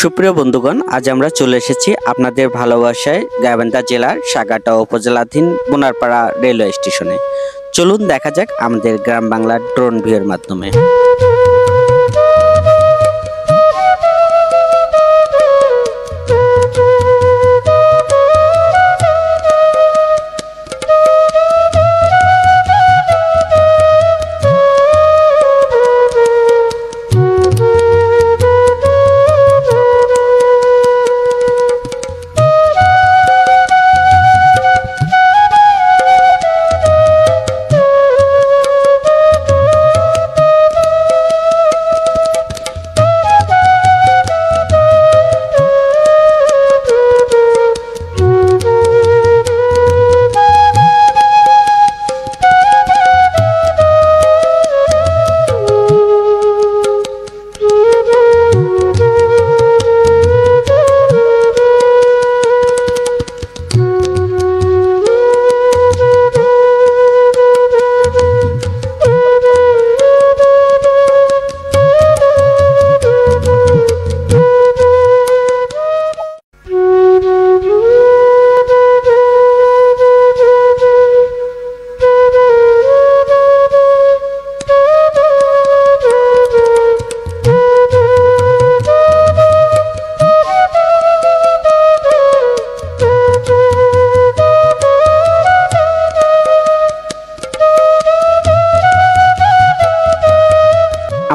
সুপ্রিয় বন্ধুগণ, আজ আমরা চলে এসেছি আপনাদের ভালোবাসায় গাইবান্ধা জেলার সাগারটাও উপজেলাধীন বোনারপাড়া রেলওয়ে স্টেশনে। চলুন দেখা যাক আমাদের গ্রাম বাংলার ড্রোন ভিউয়ের মাধ্যমে।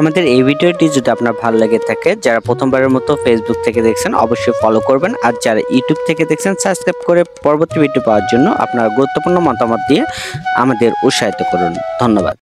আমাদের এই ভিডিওটি যদি আপনার ভালো লেগে থাকে, যারা প্রথমবারের মতো ফেসবুক থেকে দেখছেন অবশ্যই ফলো করবেন, আর যারা ইউটিউব থেকে দেখছেন সাবস্ক্রাইব করে পরবর্তী ভিডিও পাওয়ার জন্য আপনার গুরুত্বপূর্ণ মতামত দিয়ে আমাদের উৎসাহিত করুন। ধন্যবাদ।